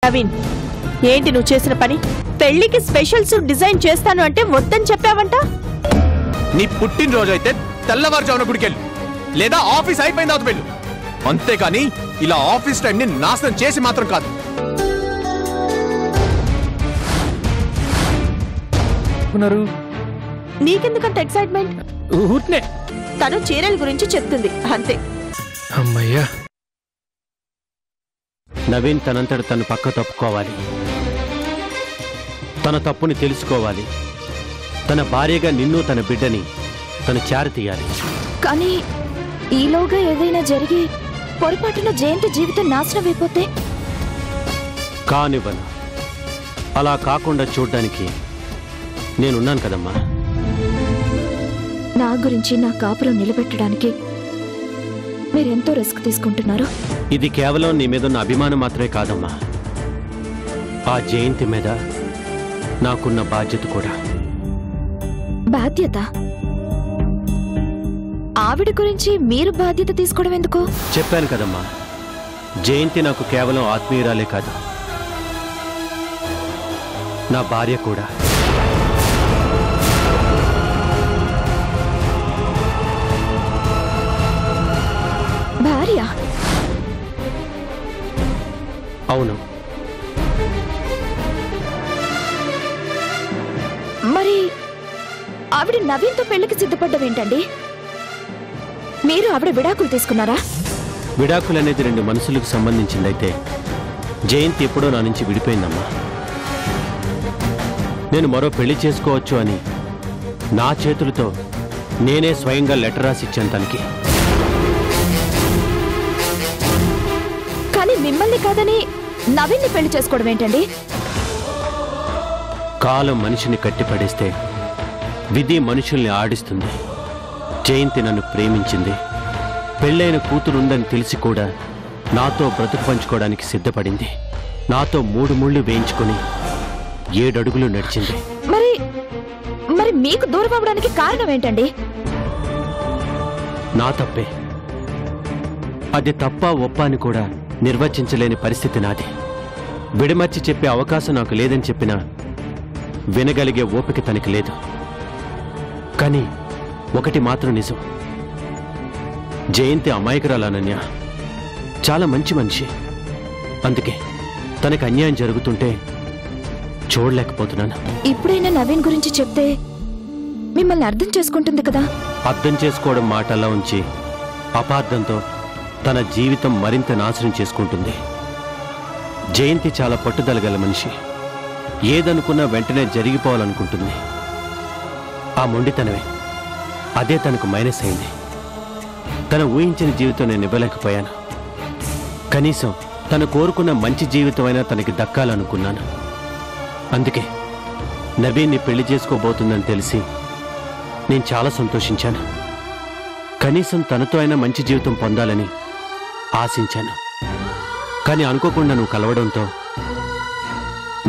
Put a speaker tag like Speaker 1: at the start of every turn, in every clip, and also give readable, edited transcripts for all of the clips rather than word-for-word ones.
Speaker 1: నవీన్, ఏంటి నువ్వు చేసిన పని? పెళ్లికి స్పెషల్ సూట్ డిజైన్ చేస్తాను అంటే వద్దని చెప్పావంట.
Speaker 2: నీ పుట్టినరోజు అయితే తెల్లవారుజామున గుడికెళ్ళు, లేదా ఆఫీస్ అయిపోయిన తర్వాత వెళ్ళు. అంతేకాని ఇలా ఆఫీస్ టైం ని నాశనం చేసి మాత్రం కాదు.
Speaker 1: నీకెందుకంత ఎక్సైట్మెంట్? తను చీరల గురించి చెప్తుంది అంతే.
Speaker 3: అమ్మయ్యా.
Speaker 4: నవీన్ తనంతట తను పక్క తప్పుకోవాలి, తన తప్పుని తెలుసుకోవాలి. తన భార్యగా నిన్ను తన బిడ్డని తను చారితీయాలి.
Speaker 5: కానీ ఈలోగా ఏదైనా జరిగి పొరపాటున జయంతి జీవితం నాశనం అయిపోతే?
Speaker 4: కానివ్వను. అలా కాకుండా చూడ్డానికి నేనున్నాను కదమ్మా.
Speaker 5: నా గురించి నా కాపురం నిలబెట్టడానికి మీరెంతో రిస్క్ తీసుకుంటున్నారు.
Speaker 4: ఇది కేవలం నీ మీదున్న అభిమానం మాత్రమే కాదమ్మా, ఆ జయంతి మీద నాకున్న బాధ్యత కూడా.
Speaker 5: బాధ్యత? ఆవిడ గురించి మీరు బాధ్యత తీసుకోవడం ఎందుకు?
Speaker 4: చెప్పాను కదమ్మా, జయంతి నాకు కేవలం ఆత్మీయురాలే కాదు, నా భార్య కూడా.
Speaker 5: భార్య?
Speaker 4: అవును.
Speaker 5: మరి ఆవిడ నవీన్తో పెళ్లికి సిద్ధపడ్డవేంటండి? మీరు ఆవిడ విడాకులు తీసుకున్నారా?
Speaker 4: విడాకులు అనేది రెండు మనసులకు సంబంధించిందైతే జయంతి ఎప్పుడో నా నుంచి విడిపోయిందమ్మా. నేను మరో పెళ్లి చేసుకోవచ్చు అని నా చేతులతో నేనే స్వయంగా లెటర్ రాసిచ్చాను తనకి.
Speaker 5: కానీ మిమ్మల్ని కాదని నవీన్ని పెళ్లి చేసుకోవడం ఏంటండి?
Speaker 4: కాలం మనిషిని కట్టిపడేస్తే విధి మనుషుల్ని ఆడిస్తుంది. జయంతి నన్ను ప్రేమించింది, పెళ్ళైన కూతురుందని తెలిసి కూడా నాతో బ్రతుకు పంచుకోవడానికి సిద్ధపడింది. నాతో 3 ముళ్ళు వేయించుకొని 7 అడుగులు నడిచింది.
Speaker 5: మరి మరి మీకు దూరం అవ్వడానికి కారణం ఏంటండి?
Speaker 4: నా తప్పే. అది తప్ప ఒప్ప అని కూడా నిర్వచించలేని పరిస్థితి నాది. విడమర్చి చెప్పే అవకాశం నాకు లేదని చెప్పినా వినగలిగే ఓపిక తనకి లేదు. కానీ ఒకటి మాత్రం నిజం, జయంతి అమాయకురాలనన్య చాలా మంచి మనిషి. అందుకే తనకి అన్యాయం జరుగుతుంటే చూడలేకపోతున్నాను.
Speaker 5: ఇప్పుడైనా నవీన్ గురించి చెప్తే మిమ్మల్ని అర్థం చేసుకుంటుంది కదా.
Speaker 4: అర్థం చేసుకోవడం మాటల్లా ఉంచి అపార్థంతో తన జీవితం మరింత నాశనం చేసుకుంటుంది. జయంతి చాలా పట్టుదల గల మనిషి. ఏదనుకున్నా వెంటనే జరిగిపోవాలనుకుంటుంది. ఆ మొండితనమే అదే తనకు మైనస్ అయింది. తన ఊహించిన జీవితం నేను ఇవ్వలేకపోయాను. కనీసం తను కోరుకున్న మంచి జీవితమైనా తనకి దక్కాలనుకున్నాను. అందుకే నవీన్ని పెళ్లి చేసుకోబోతుందని తెలిసి నేను చాలా సంతోషించాను. కనీసం తనతో అయినా మంచి జీవితం పొందాలని ఆశించాను. కానీ అనుకోకుండా నువ్వు కలవడంతో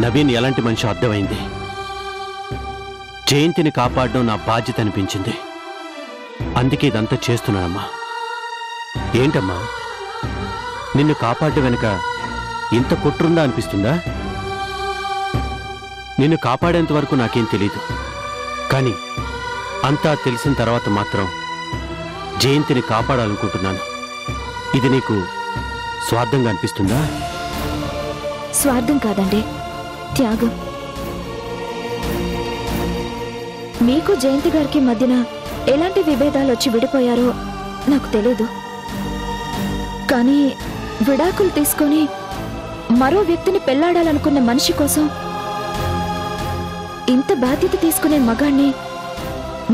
Speaker 4: నవీన్ ఎలాంటి మనిషి అర్థమైంది. జయంతిని కాపాడడం నా బాధ్యత అనిపించింది. అందుకే ఇదంతా చేస్తున్నానమ్మా. ఏంటమ్మా, నిన్ను కాపాడడం వెనుక ఇంత కుట్రుందా అనిపిస్తుందా? నిన్ను కాపాడేంత వరకు నాకేం తెలీదు. కానీ అంతా తెలిసిన తర్వాత మాత్రం జయంతిని కాపాడాలనుకుంటున్నాను. ఇది నీకు స్వార్థంగా అనిపిస్తుందా?
Speaker 5: స్వార్థం కాదండి, త్యాగం. మీకు జయంతి గారికి మధ్యన ఎలాంటి విభేదాలు వచ్చి విడిపోయారో నాకు తెలీదు. కానీ విడాకులు తీసుకొని మరో వ్యక్తిని పెళ్లాడాలనుకున్న మనిషి కోసం ఇంత బాధ్యత తీసుకునే మగాణ్ణి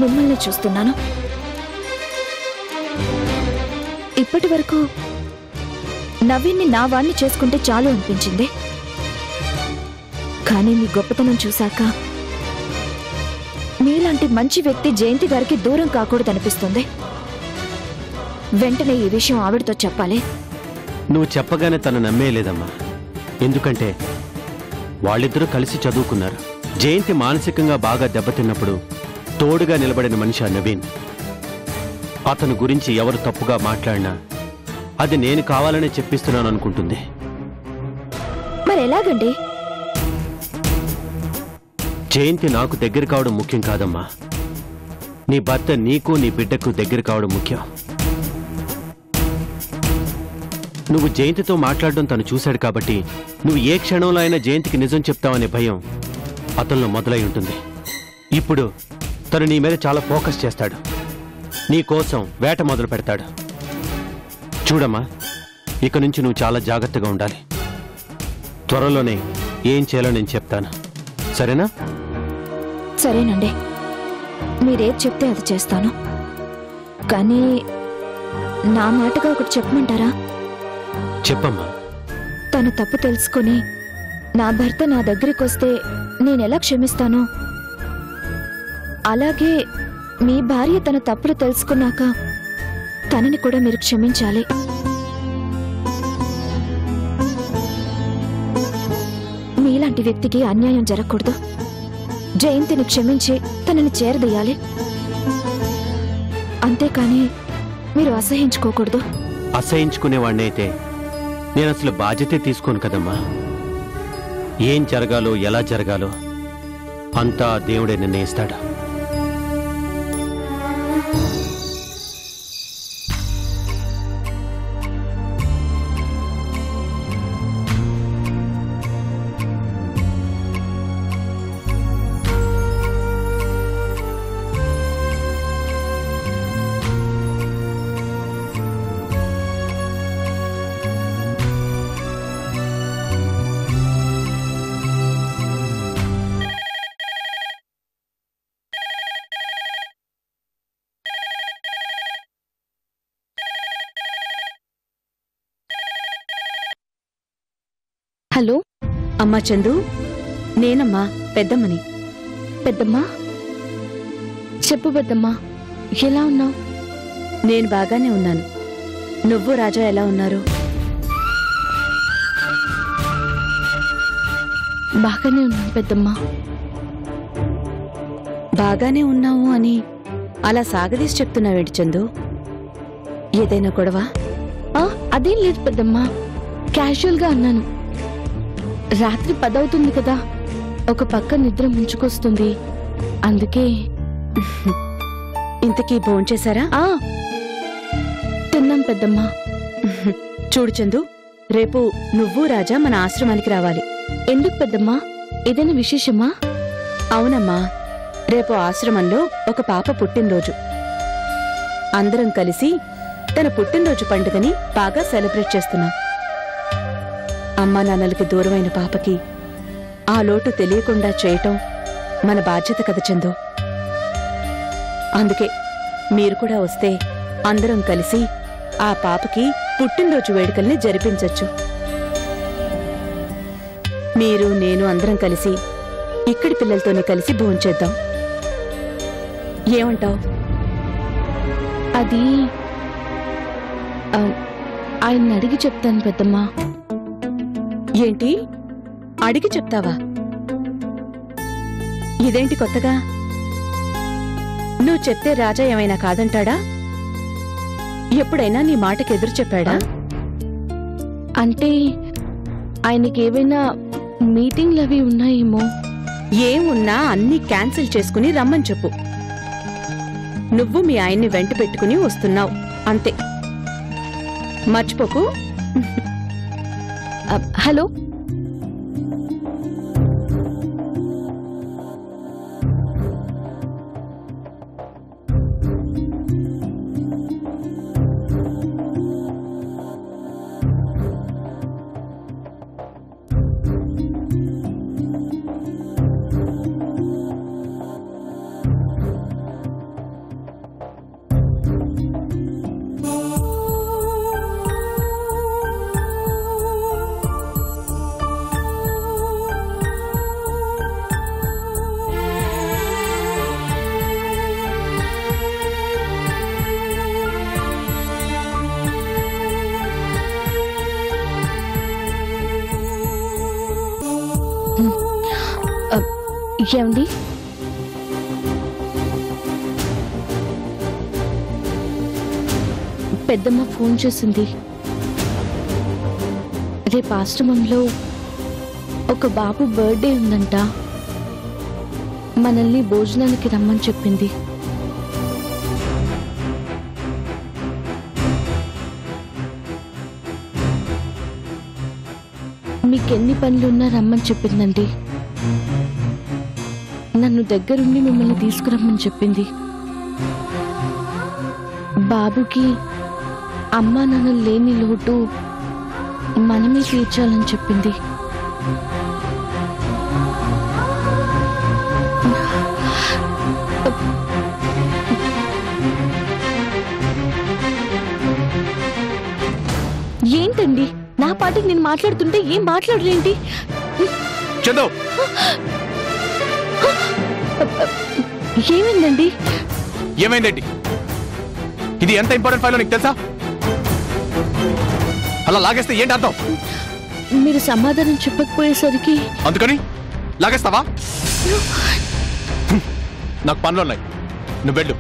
Speaker 5: మిమ్మల్ని చూస్తున్నాను. ఇప్పటి వరకు నవీన్ని నా వాణ్ణి చేసుకుంటే చాలు అనిపించింది. కానీ మీ గొప్పతనం చూశాక మీలాంటి మంచి వ్యక్తి జయంతి గారికి దూరం కాకూడదనిపిస్తుంది. వెంటనే ఈ విషయం ఆవిడతో చెప్పాలి.
Speaker 4: నువ్వు చెప్పగానే తను నమ్మేయలేదమ్మా. ఎందుకంటే వాళ్ళిద్దరూ కలిసి చదువుకున్నారు. జయంతి మానసికంగా బాగా దెబ్బతిన్నప్పుడు తోడుగా నిలబడిన మనిషి నవీన్. అతను గురించి ఎవరు తప్పుగా మాట్లాడినా అది నేను కావాలనే చెప్పిస్తున్నాను అనుకుంటుంది.
Speaker 5: మరి ఎలాగండి?
Speaker 4: జయంతి నాకు దగ్గర కావడం ముఖ్యం కాదమ్మా. నీ భర్త నీకు నీ బిడ్డకు దగ్గర కావడం ముఖ్యం. నువ్వు జయంతితో మాట్లాడడం తను చూశాడు కాబట్టి నువ్వు ఏ క్షణంలో అయినా జయంతికి నిజం చెప్తావనే భయం అతనిలో మొదలై ఉంటుంది. ఇప్పుడు తను నీ మీద చాలా ఫోకస్ చేస్తాడు. నీ కోసం వేట మొదలు పెడతాడు. చూడమ్మా, ఇక నుంచి నువ్వు చాలా జాగ్రత్తగా ఉండాలి. త్వరలోనే ఏం చేయాలో నేను చెప్తాను, సరేనా?
Speaker 5: సరేనండి, మీరేది చెప్తే అది చేస్తాను. కానీ నా మాటగా ఒకటి చెప్పమంటారా?
Speaker 4: చెప్పమ్మా.
Speaker 5: తను తప్పు తెలుసుకుని నా భర్త నా దగ్గరికి వస్తే నేనెలా క్షమిస్తానో, అలాగే మీ భార్య తన తప్పులు తెలుసుకున్నాక తనని కూడా మీరు క్షమించాలి. మీలాంటి వ్యక్తికి అన్యాయం జరగకూడదు. జయంతిని క్షమించి తనని చేరదీయాలి. అంతేకాని మీరు అసహించుకోకూడదు.
Speaker 4: అసహించుకునేవాడిని అయితే నేను అసలు బాధ్యతే తీసుకోను కదమ్మా. ఏం జరగాలో ఎలా జరగాలో అంతా దేవుడే నిర్ణయిస్తాడు.
Speaker 5: హలో
Speaker 1: అమ్మా చందు, నేనమ్మా పెద్దమ్మని.
Speaker 5: పెద్దమ్మా, చెప్పు పెద్దమ్మా, ఎలా ఉన్నావు?
Speaker 1: నేను బాగానే ఉన్నాను. నువ్వు రాజా ఎలా ఉన్నారు?
Speaker 5: బాగానే ఉన్నాను పెద్దమ్మా.
Speaker 1: బాగానే ఉన్నావు అని అలా సాగదీసి చెప్తున్నావేంటి చందు? ఏదైనా గొడవ?
Speaker 5: అదేం లేదు పెద్దమ్మా, క్యాజువల్గా అన్నాను. రాత్రి 10 అవుతుంది కదా, ఒక పక్క నిద్ర ముంచుకొస్తుంది, అందుకే.
Speaker 1: ఇంతకీ భోంచేశారా?
Speaker 5: తిన్నాం పెద్దమ్మా.
Speaker 1: చూడు చందు, రేపు నువ్వు రాజా మన ఆశ్రమానికి రావాలి.
Speaker 5: ఎందుకు పెద్దమ్మా? ఏదైనా విశేషమా?
Speaker 1: అవునమ్మా, రేపు ఆశ్రమంలో ఒక పాప పుట్టినరోజు. అందరం కలిసి తన పుట్టినరోజు పండుగని బాగా సెలబ్రేట్ చేస్తున్నాం. అమ్మా నాన్నలకి దూరమైన పాపకి ఆ లోటు తెలియకుండా చేయటం మన బాధ్యత కదా చందు. అందుకే మీరు కూడా వస్తే అందరం కలిసి ఆ పాపకి పుట్టినరోజు వేడుకల్ని జరిపించొచ్చు. మీరు నేను అందరం కలిసి ఇక్కడి పిల్లలతోనే కలిసి భోంచేద్దాం. ఏమంటావ్?
Speaker 5: అది ఆయన అడిగి చెప్తాను పెద్దమ్మా.
Speaker 1: ఏంటి అడిగి చెప్తావా? ఇదేంటి కొత్తగా? నువ్వు చెప్తే రాజా ఏమైనా కాదంటాడా? ఎప్పుడైనా నీ మాటకి ఎదురు చెప్పాడా?
Speaker 5: అంటే ఆయనకేవైనా మీటింగ్లవి ఉన్నాయేమో.
Speaker 1: ఏమున్నా అన్నీ క్యాన్సిల్ చేసుకుని రమ్మని చెప్పు. నువ్వు మీ ఆయన్ని వెంట పెట్టుకుని వస్తున్నావు అంతే, మర్చిపోకు.
Speaker 5: హలో, ఏమండి? పెద్దమ్మ ఫోన్ చేసింది. రేపు ఆశ్రమంలో
Speaker 1: ఒక బాబు బర్త్డే ఉందంట, మనల్ని భోజనానికి రమ్మని చెప్పింది. మీకెన్ని పనులున్నా రమ్మని చెప్పిందండి. నన్ను దగ్గరుండి మిమ్మల్ని తీసుకురమ్మని చెప్పింది. బాబుకి అమ్మా నాన్న లేని లోటు మనమే తీర్చాలని చెప్పింది. ఏంటండి, నా పాటికి నేను మాట్లాడుతుంటే ఏం మాట్లాడలేంటి?
Speaker 2: చందు,
Speaker 1: ఏమైందండి?
Speaker 2: ఏమైందేంటి? ఇది ఎంత ఇంపార్టెంట్ ఫైల్ నీకు తెలుసా? అలా లాగేస్తే ఏంటి అర్థం?
Speaker 1: మీరు సమాధానం చెప్పకపోయేసరికి.
Speaker 2: అందుకని లాగేస్తావా? నాకు పనులున్నాయి, నువ్వు వెళ్ళు,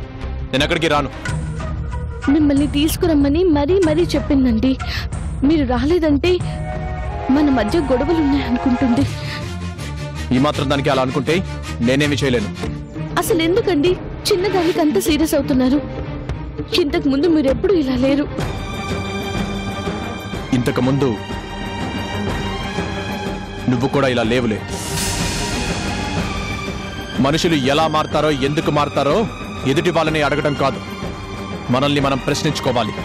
Speaker 2: నేను ఎక్కడికి రాను.
Speaker 1: మిమ్మల్ని తీసుకురమ్మని మరీ మరీ చెప్పిందండి. మీరు రాలేదంటే మన మధ్య గొడవలున్నాయనుకుంటుంది.
Speaker 2: ఈ మాత్రం దానికి అలా అనుకుంటే నేనేమి చేయలేను.
Speaker 1: అసలు ఎందుకండి చిన్నదానికి అంత సీరియస్ అవుతున్నారు? ఇంతకు ముందు మీరెప్పుడు ఇలా లేరు.
Speaker 2: ఇంతకు ముందు నువ్వు కూడా ఇలా లేవులే. మనుషులు ఎలా మారతారో, ఎందుకు మారతారో ఎదుటి వాళ్ళని అడగడం కాదు, మనల్ని మనం ప్రశ్నించుకోవాలి.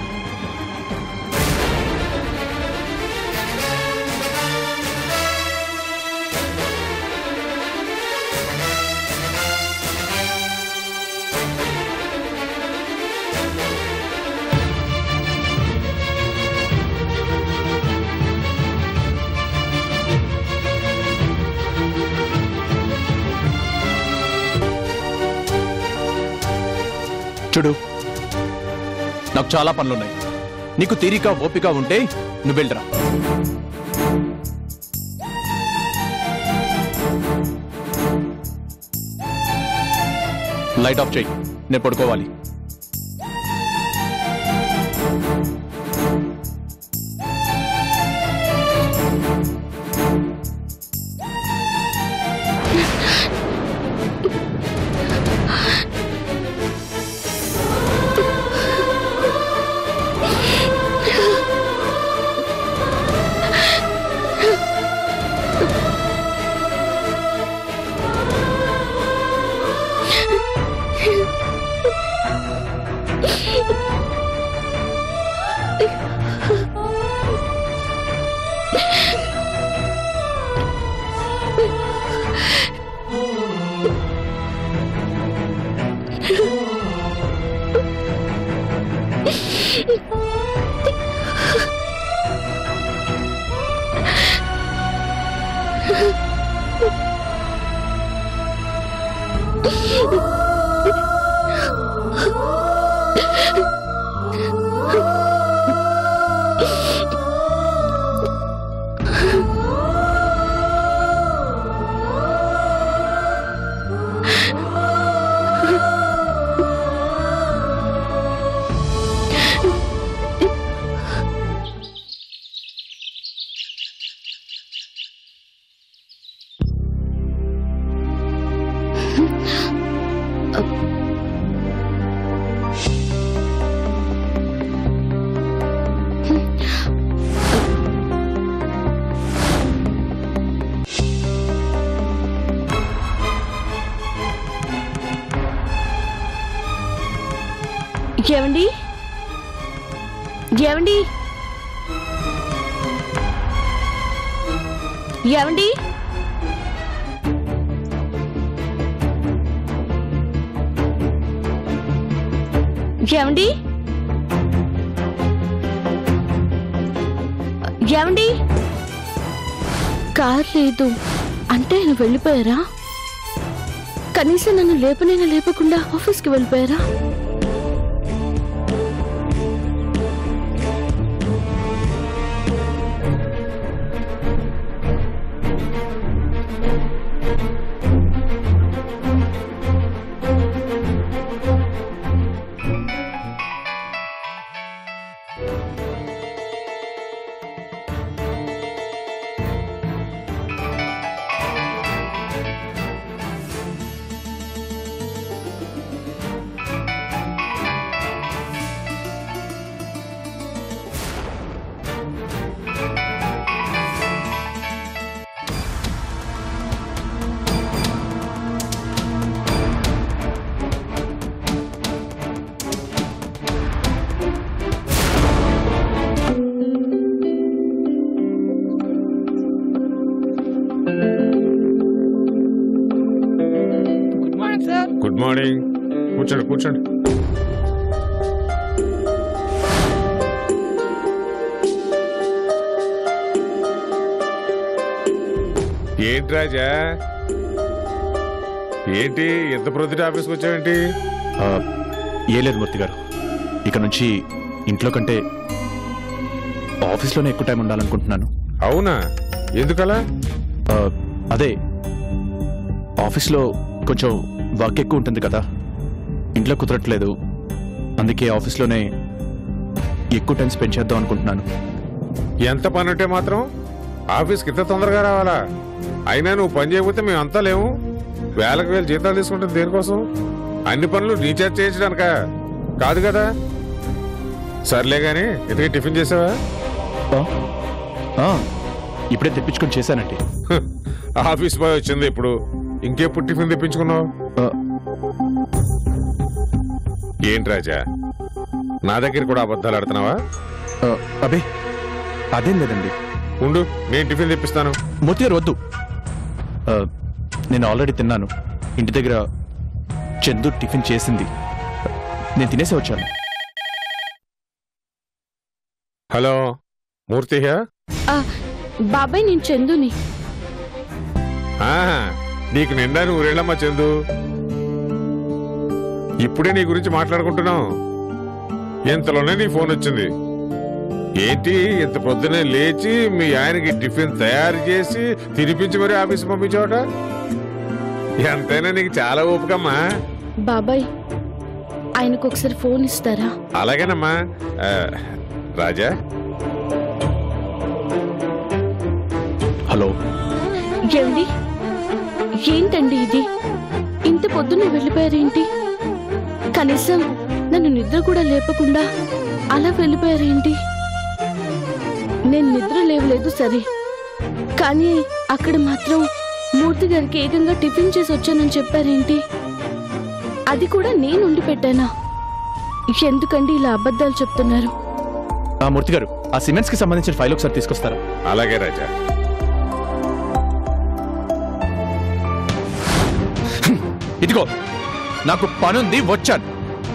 Speaker 2: చూడు, నాకు చాలా పనులున్నాయి. నీకు తీరిక ఓపిక ఉంటే నువ్వు వెళ్ళరా. లైట్ ఆఫ్ చేయి, నేను పడుకోవాలి.
Speaker 1: ఏవండి, ఏవండి, ఏవండి, ఏవండి, ఏవండి, కార్ లేదు అంటే ఆయన వెళ్ళిపోయారా? కనీసం నన్ను లేపనైనా లేపకుండా ఆఫీస్కి వెళ్ళిపోయారా?
Speaker 3: Good morning. కూర్చోండి కూర్చోండి. ఏంటి రాజా, ఏంటి ఎంత ప్రొద్దుట ఆఫీస్కి వచ్చావేంటి?
Speaker 2: ఏ లేదు మూర్తి గారు, ఇక నుంచి ఇంట్లో కంటే ఆఫీస్లోనే ఎక్కువ టైం ఉండాలనుకుంటున్నాను.
Speaker 3: అవునా, ఎందుకలా?
Speaker 2: అదే ఆఫీస్లో కొంచెం వర్క్ ఎక్కువ ఉంటుంది కదా, ఇంట్లో కుదరట్లేదు. అందుకే ఆఫీస్లోనే ఎక్కువ టైం స్పెండ్ చేద్దాం అనుకుంటున్నాను.
Speaker 3: ఎంత పని ఉంటే మాత్రం ఆఫీస్కి ఇంత తొందరగా రావాలా? అయినా నువ్వు పని చేయకపోతే మేము అంతా లేవు. వేలకు వేలు జీతాలు తీసుకుంటుంది దేనికోసం? అన్ని పనులు నీ చేత చేయించడానిక కాదు కదా. సర్లే గాని ఇంతకీ టిఫిన్ చేసావా?
Speaker 2: ఇప్పుడే తెప్పించుకొని చేశానండి.
Speaker 3: ఆఫీస్ బాయ్ వచ్చింది ఇప్పుడు, ఇంకెప్పుడు టిఫిన్ తెప్పించుకున్నావు? ఏంటి రాజా, నా దగ్గర కూడా అబద్ధాలు ఆడుతున్నావా?
Speaker 2: అబే అదేం లేదండి.
Speaker 3: ఉండు, నేను టిఫిన్ తెప్పిస్తాను.
Speaker 2: మూర్తి గారు వద్దు, నేను ఆల్రెడీ తిన్నాను. ఇంటి దగ్గర చందు టిఫిన్ చేసింది, నేను తినేసి వచ్చాను.
Speaker 3: హలో మూర్తి,
Speaker 1: బాబాయ్ నేను చందుని.
Speaker 3: నీకు నిండా నూరేళ్ళమ్మా చందు. ఇప్పుడే నీ గురించి మాట్లాడుకుంటున్నాం, ఇంతలోనే నీ ఫోన్ వచ్చింది. ఏంటి ఇంత పొద్దునే లేచి మీ ఆయనకి టిఫిన్ తయారు చేసి తినిపించి మరీ ఆఫీస్ పంపించావట? ఎంతైనా నీకు చాలా ఓపికమ్మా.
Speaker 1: బాబాయ్ ఆయనకు ఒకసారి ఫోన్ ఇస్తారా?
Speaker 3: అలాగేనమ్మా. రాజా,
Speaker 2: హలో.
Speaker 1: ఏమండి, ఏంటండి ఇది? ఇంత పొద్దున్న వెళ్ళిపోయారేంటి? కనీసం నన్ను నిద్ర కూడా లేపకుండా అలా వెళ్ళిపోయారేంటి? నేను నిద్ర లేవలేదు సరే, కానీ అక్కడ మాత్రం మూర్తి గారికి ఏకంగా టిఫిన్ చేసి వచ్చానని చెప్పారేంటి? అది కూడా నేను ఉండి పెట్టానా? ఎందుకండి ఇలా అబద్ధాలు చెప్తున్నారు?
Speaker 2: మూర్తి గారు, ఆ సిమెంట్స్ కి సంబంధించిన ఫైల్ ఒకసారి తీసుకొస్తారా?
Speaker 3: అలాగే రాజా.
Speaker 2: ఇదిగో నాకు పనుంది, వచ్చాను.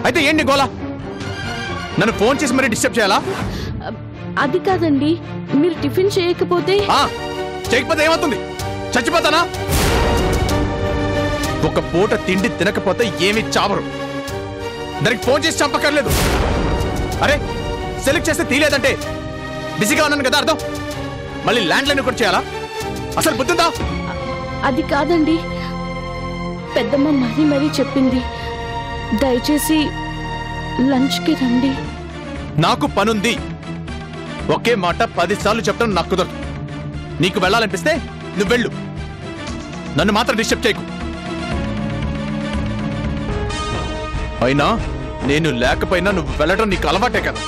Speaker 2: అయితే ఏంటి గోలా? నన్ను ఫోన్ చేసి మరీ డిస్టర్బ్ చేయాలా?
Speaker 1: అది కాదండి, మీరు టిఫిన్ చేయకపోతే
Speaker 2: చేయకపోతే ఏమవుతుంది? చచ్చిపోతానా? ఒక పూట తిండి తినకపోతే ఏమి చావరు. దానికి ఫోన్ చేసి చంపక్కర్లేదు. అరే సెలెక్ట్ చేస్తే తీలేదంటే బిజీగా ఉన్నాను కదా అర్థం. మళ్ళీ ల్యాండ్ లైన్ కూడా చేయాలా? అసలు బుద్ధిందా?
Speaker 1: అది కాదండి, పెద్దమ్మ మరీ చెప్పింది, దయచేసి లంచ్కి రండి.
Speaker 2: నాకు పనుంది. ఒకే మాట 10 సార్లు చెప్పడం నాకు కుదరదు. నీకు వెళ్ళాలనిపిస్తే నువ్వు వెళ్ళు, నన్ను మాత్రం డిస్టర్బ్ చేయకు. అయినా నేను లేకపోయినా నువ్వు వెళ్ళడం నీకు అలవాటే కదా.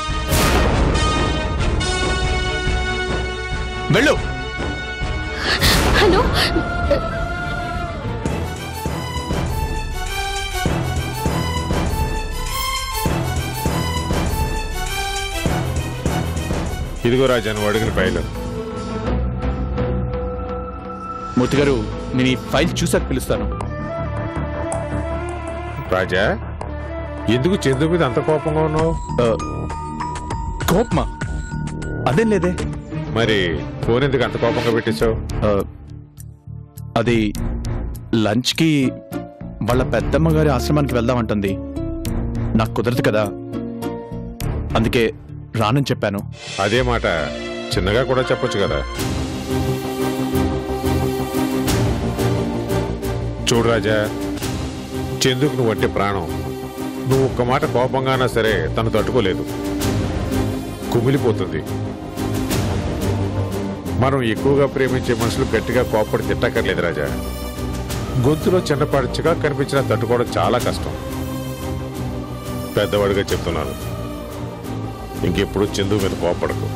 Speaker 2: వెళ్ళు.
Speaker 1: హలో,
Speaker 3: ఇదిగో రాజా, నువ్వు అడిగిన ఫైల్.
Speaker 2: మూర్తి గారు, నేను ఈ ఫైల్ చూసాక పిలుస్తాను.
Speaker 3: రాజా, ఎందుకు చందు మీద అంత కోపంగా ఉన్నావు?
Speaker 2: కోపమా? అదేం లేదే.
Speaker 3: మరి ఫోన్ ఎందుకు అంత కోపంగా పెట్టేశావు?
Speaker 2: అది లంచ్కి వాళ్ళ పెద్దమ్మ గారి ఆశ్రమానికి వెళ్దామంటుంది. నాకు కుదరదు కదా, అందుకే రానని చెప్పాను.
Speaker 3: అదే మాట చిన్నగా కూడా చెప్పొచ్చు కదా. చూడు రాజా, చందుకు నువ్వంటే ప్రాణం. నువ్వు ఒక్క మాట కోపంగానా సరే తను తట్టుకోలేదు, కుమిలిపోతుంది. మనం ఎక్కువగా ప్రేమించే మనుషులు గట్టిగా కోపడి తిట్టక్కర్లేదు రాజా. గొంతులో చిన్నపాటి చికాకు కనిపించినా తట్టుకోవడం చాలా కష్టం. పెద్దవాడిగా చెప్తున్నాను, ఇంకెప్పుడు చందు మీద కోపడకు.